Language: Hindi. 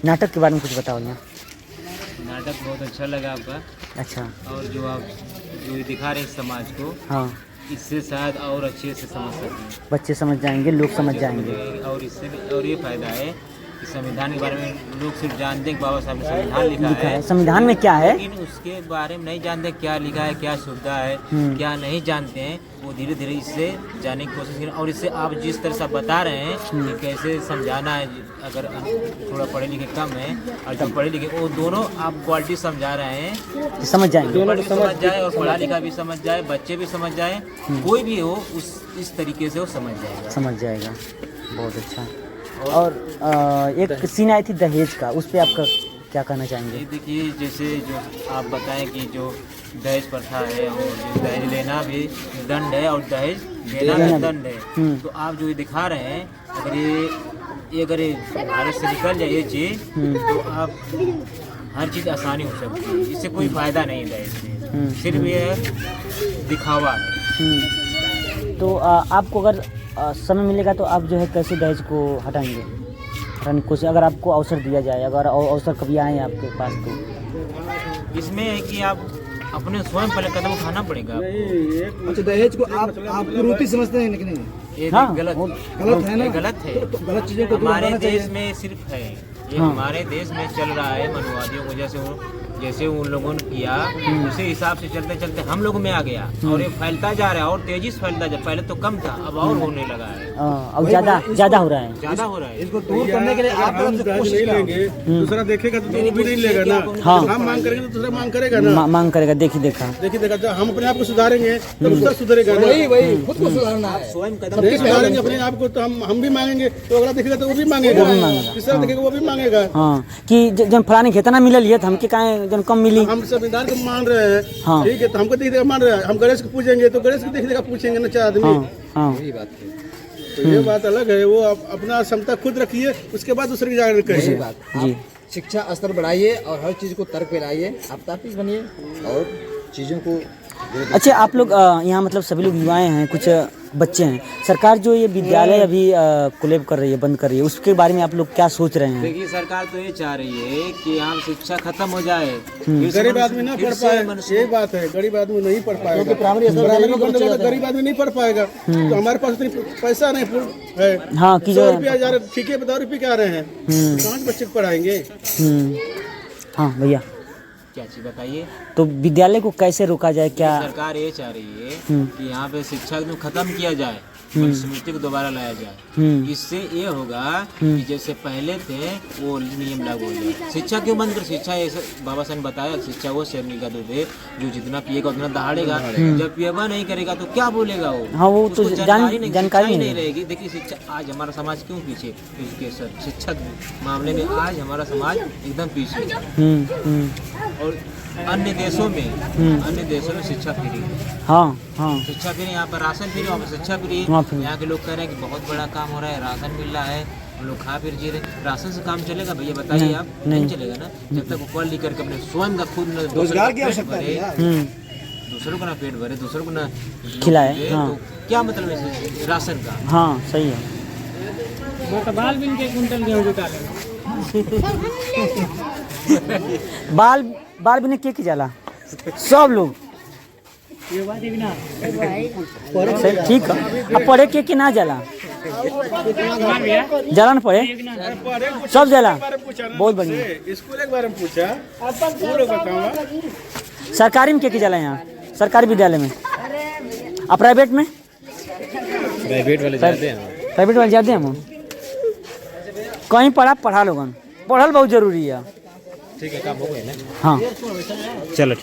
नाटक के बारे में कुछ बताओ यहाँ। नाटक बहुत अच्छा लगा आपका। अच्छा। और जो आप जो दिखा रहे हैं समाज को, हाँ, इससे शायद और अच्छे से समझ सकते बच्चे समझ जाएंगे, लोग समझ जाएंगे। हैं। और इससे और ये फायदा है कि संविधान के बारे में लोग सिर्फ जानते हैं कि बाबा साहब ने संविधान लिखा है। संविधान में क्या है, लेकिन उसके बारे में नहीं जानते क्या लिखा है, क्या सुविधा है, क्या नहीं जानते हैं। वो धीरे धीरे इससे जानने की कोशिश करें। और इससे आप जिस तरह से बता रहे हैं कि कैसे समझाना है, अगर थोड़ा पढ़े लिखे कम है और जो पढ़े लिखे, वो दोनों आप क्वालिटी समझा रहे हैं, समझ जाएंगे, दोनों भी समझ जाए और पढ़ा लिखा भी समझ जाए, बच्चे भी समझ जाए, कोई भी हो इस तरीके से वो समझ जाएगा। बहुत अच्छा। और एक सीन आई थी दहेज का, उस पर आपका क्या कहना चाहेंगे? देखिए, जैसे जो आप बताएं कि जो दहेज प्रथा है और जो दहेज लेना भी दंड है और दहेज देना भी दंड है, तो आप जो ये दिखा रहे हैं, अगर ये भारत से निकल जाए ये चीज़, तो आप हर चीज़ आसानी हो सकती है। इससे कोई फ़ायदा नहीं है दहेज से, सिर्फ ये दिखावा है। तो आपको अगर समय मिलेगा तो आप जो है कैसे दहेज को हटाएंगे, हटाने की कोशिश, अगर आपको अवसर दिया जाए, अगर अवसर कभी आए आपके पास तो? इसमें है कि आप अपने स्वयं पहले कदम उठाना पड़ेगा। अच्छा, दहेज को आप कुरीति समझते हैं कि नहीं? ये हाँ, गलत है ना? गलत है। तो गलत चीजों को हमारे देश में सिर्फ है ये, हमारे देश में चल रहा है मनुवादियों को, जैसे उन लोगों ने किया, उसी हिसाब से चलते चलते हम लोगों में आ गया और ये फैलता जा रहा है और तेजी से फैलता जा। पहले तो कम था, अब और होने लगा है। अब ज्यादा हो रहा है। इसको दूर करने के लिए आप कोशिश नहीं लेंगे, दूसरा देखेगा तो वो भी नहीं लेगा ना। हाँ, हम मांग करेंगे तो दूसरा मांग करेगा ना। मांग करेगा, देखा जब हम अपने आप को सुधारेंगे तो दूसरा सुधरेगा ना। वही खुद को सुधारना है, स्वयं कदम सुधारेंगे अपने आप को, तो हम भी मांगेंगे, तो अगला देखेगा तो वो भी मांगेगा, तीसरा देखेगा वो भी मांगेगा। हाँ, कि जब फलाने खेतना मिलल है तो हमके काहे जब कम मिली। हम संविधान को मान रहे हैं, हाँ, ठीक है, तो हमको देख मान रहे हैं। हम गणेश को पूछेंगे तो गणेश को देख पूछेंगे ना चार आदमी। हाँ, यही बात है। तो ये बात अलग है, वो अपना क्षमता खुद रखिए, उसके बाद दूसरे की जागरण करिए। जी, शिक्षा स्तर बढ़ाइए और हर चीज़ को तर्क पे लाइए, आप तार्किक बनिए और चीज़ों को। अच्छा, आप लोग यहाँ मतलब सभी लोग युवाएं हैं, कुछ बच्चे हैं, सरकार जो ये विद्यालय अभी कोलैब कर रही है, बंद कर रही है, उसके बारे में आप लोग क्या सोच रहे हैं? देखिए, सरकार तो ये चाह रही है कि यहाँ शिक्षा खत्म हो जाए, गरीब आदमी ना पढ़ पाए, ये बात है, गरीब आदमी नहीं पढ़ पाएगा, प्राइमरी गरीब आदमी नहीं पढ़ पाएगा। तो हमारे पास इतनी पैसा नहीं है। हाँ, कि 100 रुपया ठीक है, बताओ रुपये क्या आ रहे हैं, 5 बच्चे को पढ़ाएंगे। हाँ भैया, क्या चीज बताइए। तो विद्यालय को कैसे रोका जाए? क्या सरकार ये चाह रही है कि यहाँ पे शिक्षा को खत्म किया जाए, स्मृति को दोबारा लाया जाए। इससे ये होगा कि जैसे पहले थे वो नियम लागू हो जाए। शिक्षा क्यों बंद कर? शिक्षा ऐसे बाबा साहब ने बताया, शिक्षा वो शेरनी का दूध है जो जितना पिएगा उतना दहाड़ेगा। जब पिएगा नहीं करेगा तो क्या बोलेगा वो? हाँ, वो तो जानकारी नहीं रहेगी। देखिए, शिक्षा आज हमारा समाज क्यों पीछे, एजुकेशन शिक्षा मामले में आज हमारा समाज एकदम पीछे। और अन्य देशों में शिक्षा फ्री है। हाँ, शिक्षा फ्री, यहाँ पर राशन फ्री, वहाँ पर शिक्षा फ्री। यहाँ के लोग कह रहे हैं कि बहुत बड़ा काम हो रहा है, राशन मिल रहा है, हम लोग खा फिर जी रहे। राशन से काम चलेगा भैया? बताइए आप। नहीं चलेगा ना, जब तक वो पढ़ लिख करके अपने स्वयं का खुद रोजगार की आवश्यकता है, दूसरों को ना पेट भरे, दूसरों को ना खिलाए, तो क्या मतलब है राशन का? हाँ, सही है। बाल बिन के कुंटल गेहूं जुटा बाल बिने के जाला सब लोग ठीक है। अब पढ़े के ना जाला, जला न पड़े, सब जला। बहुत बढ़िया। स्कूल के बारे में पूछा, सरकारी में क्या जला? यहाँ सरकारी विद्यालय में, और प्राइवेट में? प्राइवेट वाले जाते हैं। कहीं पढ़ा लोगन, पढ़ल बहुत जरूरी है। ठीक है, काम हो गया ना? हाँ, चलो ठीक।